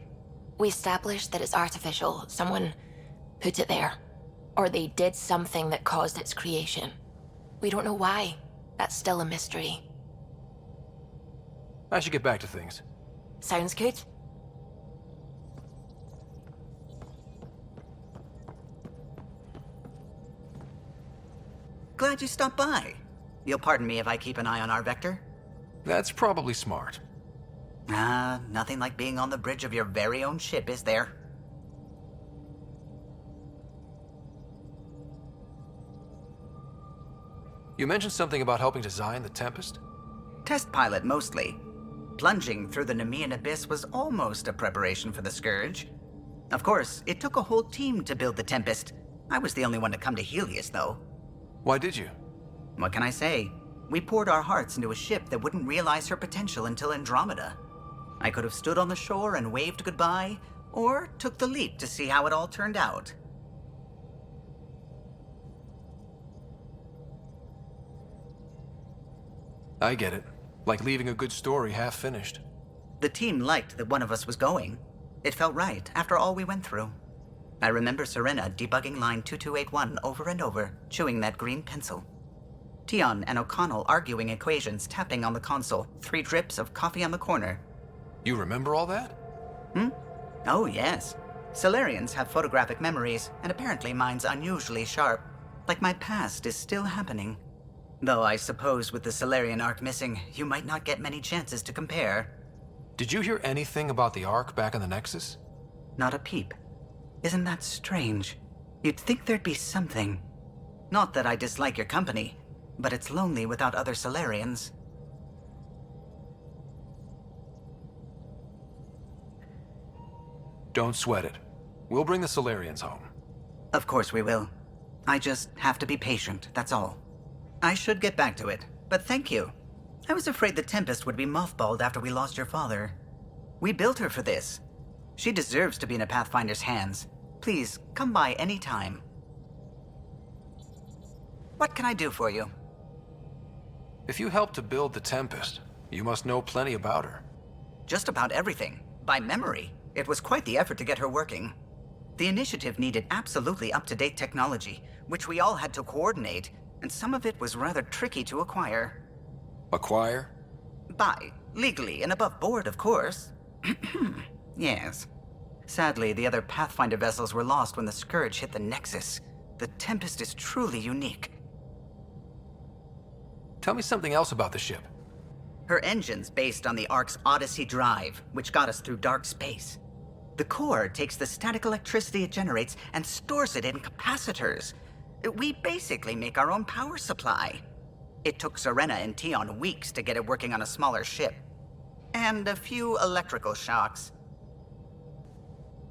C: We established that it's artificial. Someone put it there. Or they did something that caused its creation. We don't know why. That's still a mystery.
B: I should get back to things.
C: Sounds good.
J: Glad you stopped by. You'll pardon me if I keep an eye on our vector?
B: That's probably smart.
J: Nothing like being on the bridge of your very own ship, is there?
B: You mentioned something about helping design the Tempest?
J: Test pilot, mostly. Plunging through the Nemean abyss was almost a preparation for the Scourge. Of course, it took a whole team to build the Tempest. I was the only one to come to Helios, though.
B: Why did you?
J: What can I say? We poured our hearts into a ship that wouldn't realize her potential until Andromeda. I could have stood on the shore and waved goodbye, or took the leap to see how it all turned out.
B: I get it. Like leaving a good story half-finished.
J: The team liked that one of us was going. It felt right after all we went through. I remember Serena debugging line 2281 over and over, chewing that green pencil. Tion and O'Connell arguing equations, tapping on the console, 3 drips of coffee on the corner.
B: You remember all that?
J: Oh, yes. Solarians have photographic memories, and apparently mine's unusually sharp. Like my past is still happening. Though I suppose with the Solarian arc missing, you might not get many chances to compare.
B: Did you hear anything about the Ark back in the Nexus?
J: Not a peep. Isn't that strange? You'd think there'd be something. Not that I dislike your company, but it's lonely without other Solarians.
B: Don't sweat it. We'll bring the Solarians home.
J: Of course we will. I just have to be patient, that's all. I should get back to it, but thank you. I was afraid the Tempest would be mothballed after we lost your father. We built her for this. She deserves to be in a Pathfinder's hands. Please, come by any time. What can I do for you?
B: If you helped to build the Tempest, you must know plenty about her.
J: Just about everything. By memory. It was quite the effort to get her working. The initiative needed absolutely up-to-date technology, which we all had to coordinate, and some of it was rather tricky to acquire.
B: Acquire?
J: Buy. Legally and above board, of course. Yes. Sadly, the other Pathfinder vessels were lost when the Scourge hit the Nexus. The Tempest is truly unique.
B: Tell me something else about the ship.
J: Her engine's based on the Ark's Odyssey drive, which got us through dark space. The core takes the static electricity it generates and stores it in capacitors. We basically make our own power supply. It took Serena and Tion weeks to get it working on a smaller ship. And a few electrical shocks.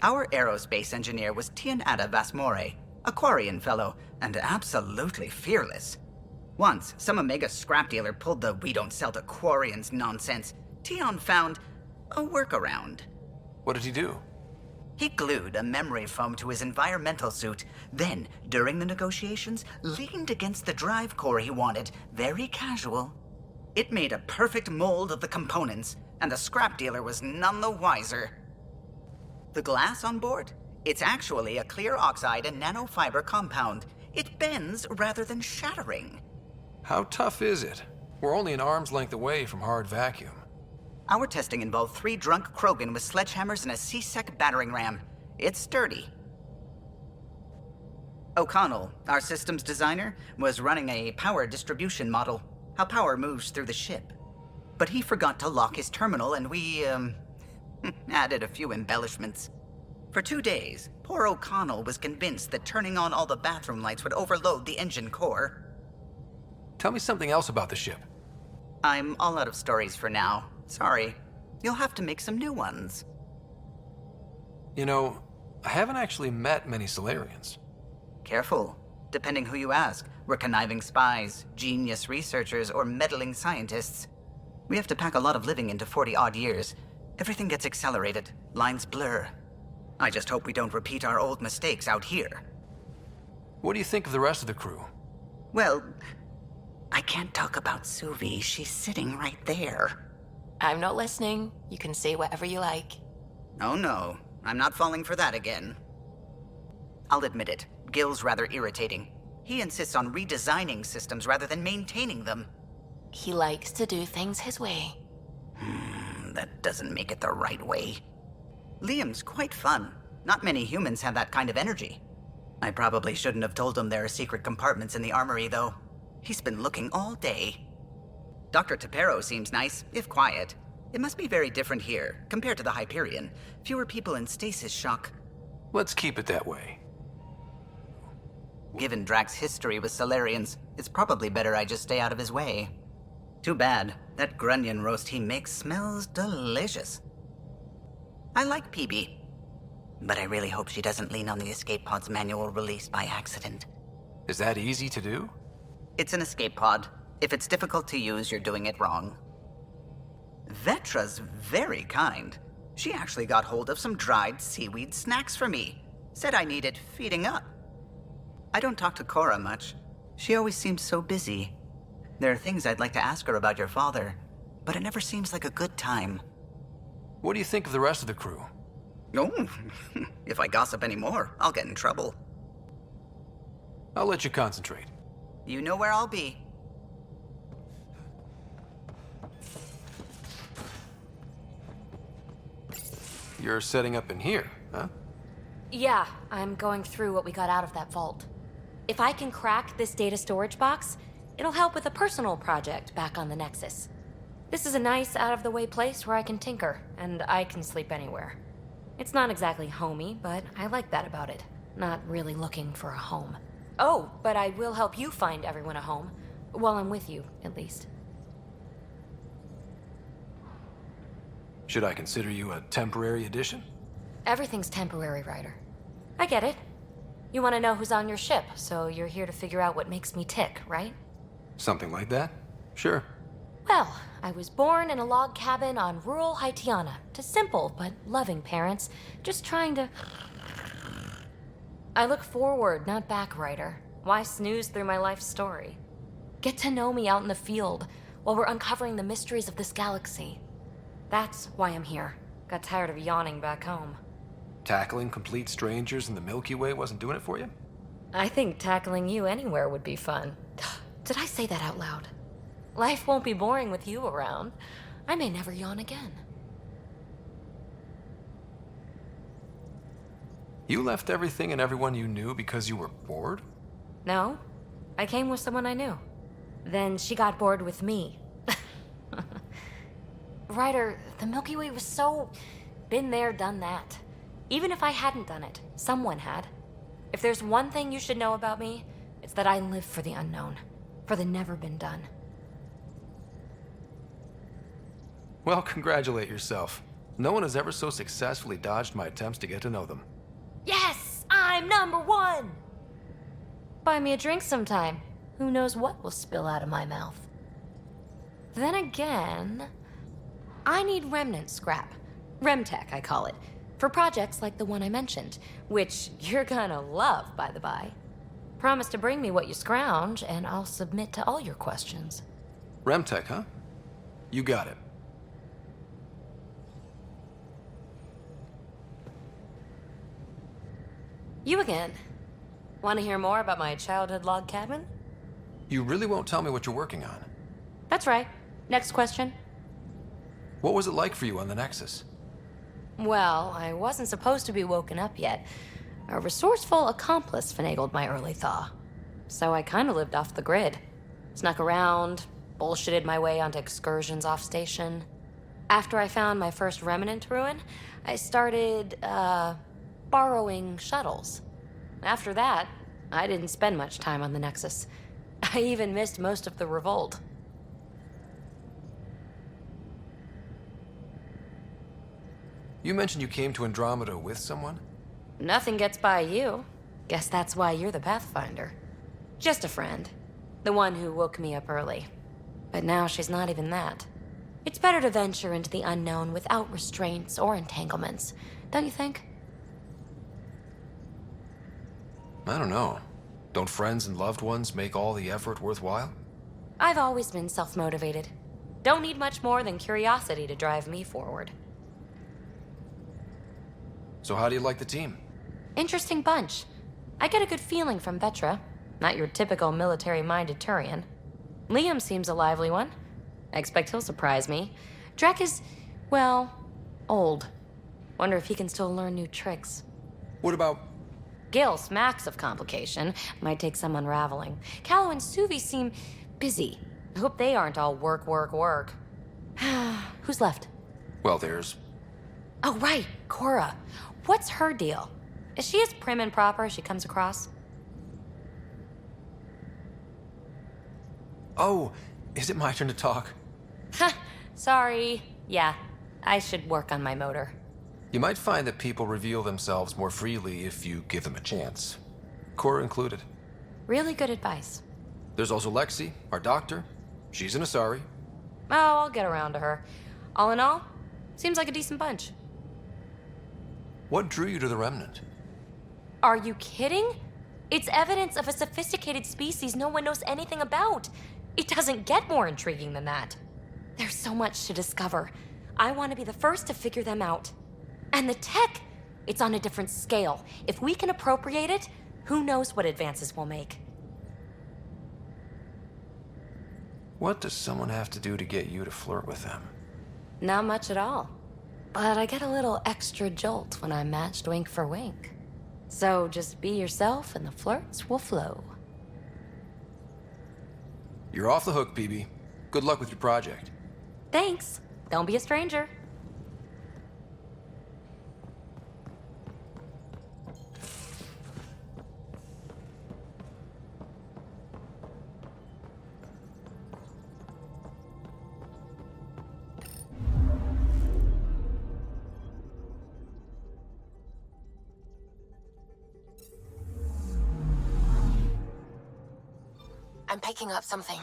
J: Our aerospace engineer was Tianada Vasmore, a Quarian fellow, and absolutely fearless. Once, some Omega scrap dealer pulled the "we don't sell to Quarians" nonsense. Tion found a workaround.
B: What did he do?
J: He glued a memory foam to his environmental suit, then, during the negotiations, leaned against the drive core he wanted, very casual. It made a perfect mold of the components, and the scrap dealer was none the wiser. The glass on board? It's actually a clear oxide and nanofiber compound. It bends rather than shattering.
B: How tough is it? We're only an arm's length away from hard vacuum.
J: Our testing involved 3 drunk Krogan with sledgehammers and a C-Sec battering ram. It's sturdy. O'Connell, our systems designer, was running a power distribution model, how power moves through the ship. But he forgot to lock his terminal and we, added a few embellishments. For 2 days, poor O'Connell was convinced that turning on all the bathroom lights would overload the engine core.
B: Tell me something else about the ship.
J: I'm all out of stories for now. Sorry. You'll have to make some new ones.
B: You know, I haven't actually met many Solarians.
J: Careful. Depending who you ask, we're conniving spies, genius researchers, or meddling scientists. We have to pack a lot of living into 40-odd years. Everything gets accelerated, lines blur. I just hope we don't repeat our old mistakes out here.
B: What do you think of the rest of the crew?
J: Well, I can't talk about Suvi. She's sitting right there.
H: I'm not listening. You can say whatever you like.
J: Oh no, I'm not falling for that again. I'll admit it, Gil's rather irritating. He insists on redesigning systems rather than maintaining them.
H: He likes to do things his way.
J: That doesn't make it the right way. Liam's quite fun. Not many humans have that kind of energy. I probably shouldn't have told him there are secret compartments in the armory, though. He's been looking all day. Dr. Tapero seems nice, if quiet. It must be very different here, compared to the Hyperion. Fewer people in stasis shock.
B: Let's keep it that way.
J: Given Drax's history with Solarians, it's probably better I just stay out of his way. Too bad. That grunion roast he makes smells delicious. I like PB, but I really hope she doesn't lean on the escape pod's manual release by accident.
B: Is that easy to do?
J: It's an escape pod. If it's difficult to use, you're doing it wrong. Vetra's very kind. She actually got hold of some dried seaweed snacks for me. Said I needed feeding up. I don't talk to Cora much. She always seems so busy. There are things I'd like to ask her about your father, but it never seems like a good time.
B: What do you think of the rest of the crew?
J: Oh, if I gossip anymore, I'll get in trouble.
B: I'll let you concentrate.
J: You know where I'll be.
B: You're setting up in here, huh?
K: Yeah, I'm going through what we got out of that vault. If I can crack this data storage box, it'll help with a personal project back on the Nexus. This is a nice, out-of-the-way place where I can tinker, and I can sleep anywhere. It's not exactly homey, but I like that about it. Not really looking for a home. Oh, but I will help you find everyone a home. While I'm with you, at least.
B: Should I consider you a temporary addition?
K: Everything's temporary, Ryder. I get it. You want to know who's on your ship, so you're here to figure out what makes me tick, right?
B: Something like that? Sure.
K: Well, I was born in a log cabin on rural Haitiana to simple but loving parents, just trying to... I look forward, not back, Ryder. Why snooze through my life story? Get to know me out in the field while we're uncovering the mysteries of this galaxy. That's why I'm here. Got tired of yawning back home.
B: Tackling complete strangers in the Milky Way wasn't doing it for you?
K: I think tackling you anywhere would be fun. Did I say that out loud? Life won't be boring with you around. I may never yawn again.
B: You left everything and everyone you knew because you were bored?
K: No, I came with someone I knew. Then she got bored with me. Ryder, the Milky Way was so... been there, done that. Even if I hadn't done it, someone had. If there's one thing you should know about me, it's that I live for the unknown. For the never been done.
B: Well, congratulate yourself. No one has ever so successfully dodged my attempts to get to know them.
K: Yes! I'm #1! Buy me a drink sometime. Who knows what will spill out of my mouth. Then again... I need remnant scrap. Remtech, I call it. For projects like the one I mentioned. Which you're gonna love, by the by. Promise to bring me what you scrounge, and I'll submit to all your questions.
B: Remtech, huh? You got it.
K: You again. Want to hear more about my childhood log cabin?
B: You really won't tell me what you're working on.
K: That's right. Next question.
B: What was it like for you on the Nexus?
K: Well, I wasn't supposed to be woken up yet. A resourceful accomplice finagled my early thaw. So I kind of lived off the grid. Snuck around, bullshitted my way onto excursions off station. After I found my first remnant ruin, I started, borrowing shuttles. After that, I didn't spend much time on the Nexus. I even missed most of the revolt.
B: You mentioned you came to Andromeda with someone?
K: Nothing gets by you. Guess that's why you're the Pathfinder. Just a friend. The one who woke me up early. But now she's not even that. It's better to venture into the unknown without restraints or entanglements, don't you think?
B: I don't know. Don't friends and loved ones make all the effort worthwhile?
K: I've always been self-motivated. Don't need much more than curiosity to drive me forward.
B: So how do you like the team?
K: Interesting bunch. I get a good feeling from Vetra. Not your typical military-minded Turian. Liam seems a lively one. I expect he'll surprise me. Drek is, well, old. Wonder if he can still learn new tricks.
B: What about...
K: Gil smacks of complication. Might take some unraveling. Callow and Suvi seem busy. I hope they aren't all work, work, work. Who's left?
B: Well, there's...
K: Oh, right, Cora. What's her deal? Is she as prim and proper as she comes across?
B: Oh, is it my turn to talk?
K: Ha, sorry. Yeah, I should work on my motor.
B: You might find that people reveal themselves more freely if you give them a chance. Cora included.
K: Really good advice.
B: There's also Lexi, our doctor. She's an Asari.
K: Oh, I'll get around to her. All in all, seems like a decent bunch.
B: What drew you to the Remnant?
K: Are you kidding? It's evidence of a sophisticated species no one knows anything about. It doesn't get more intriguing than that. There's so much to discover. I want to be the first to figure them out. And the tech, it's on a different scale. If we can appropriate it, who knows what advances we'll make.
B: What does someone have to do to get you to flirt with them?
K: Not much at all. But I get a little extra jolt when I'm matched wink for wink. So just be yourself and the flirts will flow.
B: You're off the hook, PB. Good luck with your project.
K: Thanks. Don't be a stranger.
H: I'm picking up something.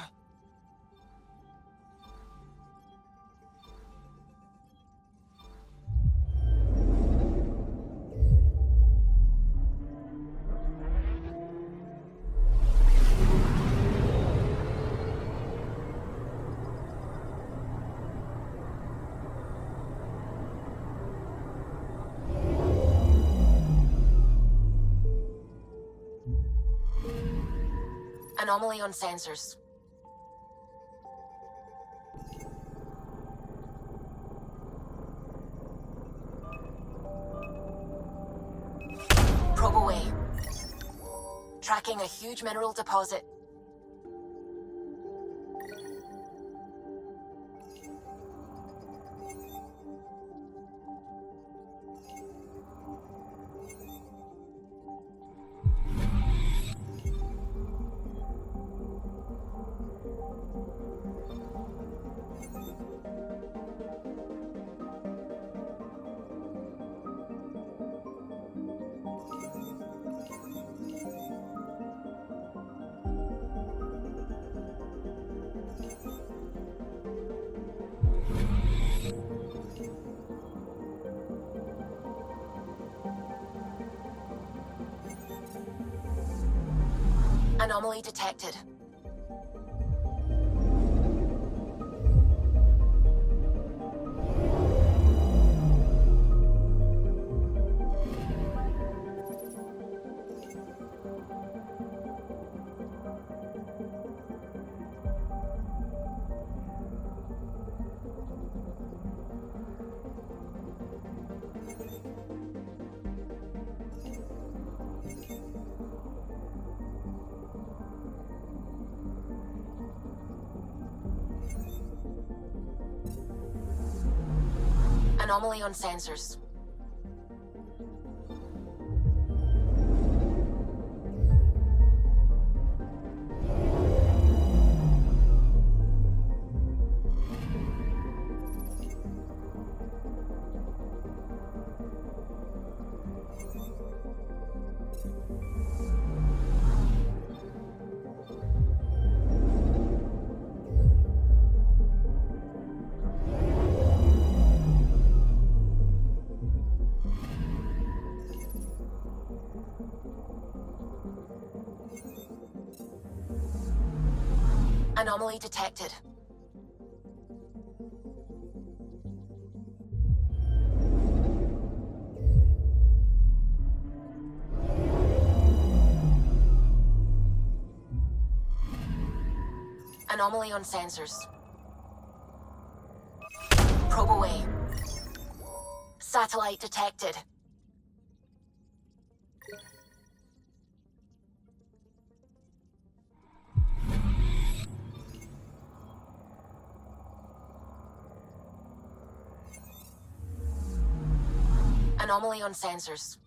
H: Anomaly on sensors. Probe away. Tracking a huge mineral deposit. Anomaly detected. Anomaly on sensors. Anomaly detected. Anomaly on sensors. Probe away. Satellite detected. Anomaly on sensors.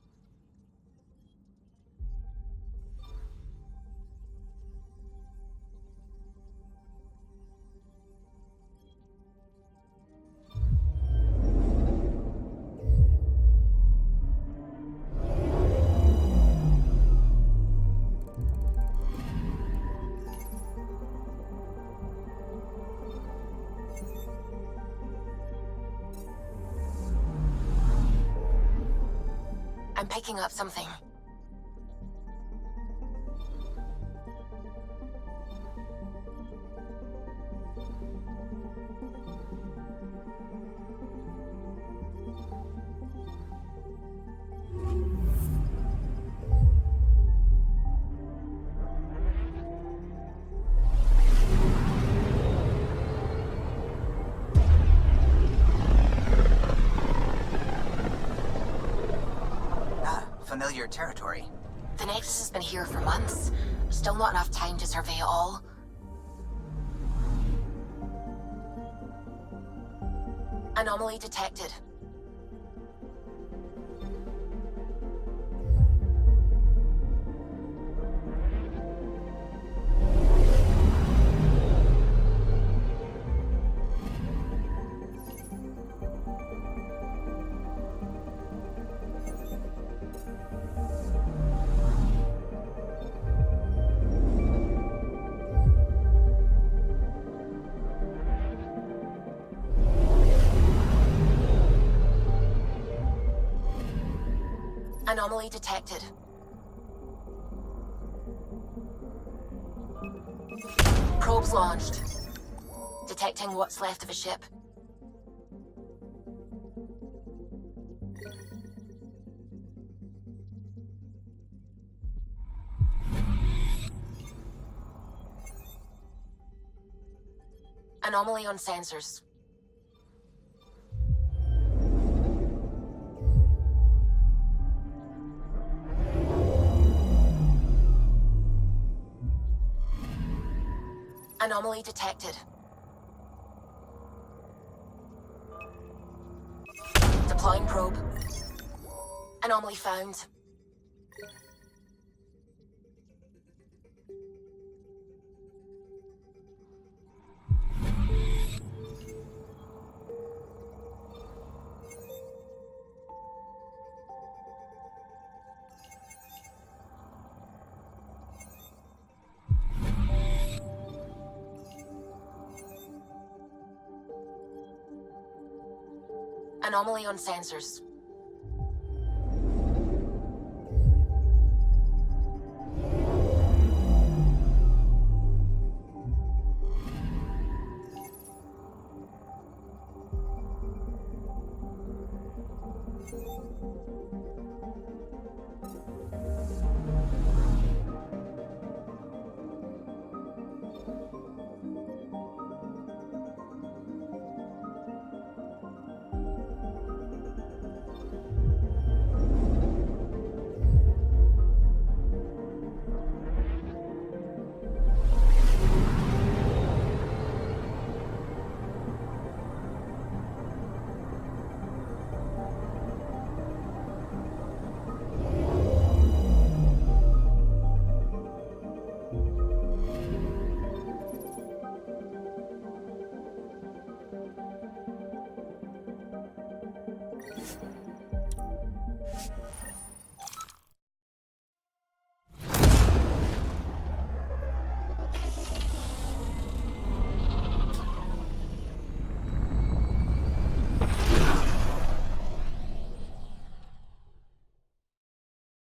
H: I'm picking up something.
J: Familiar territory.
H: The Nexus has been here for months. Still not enough time to survey it all. Anomaly detected. Anomaly detected. Probes launched. Detecting what's left of a ship. Anomaly on sensors. Anomaly detected. Deploying probe. Anomaly found. Anomaly on sensors.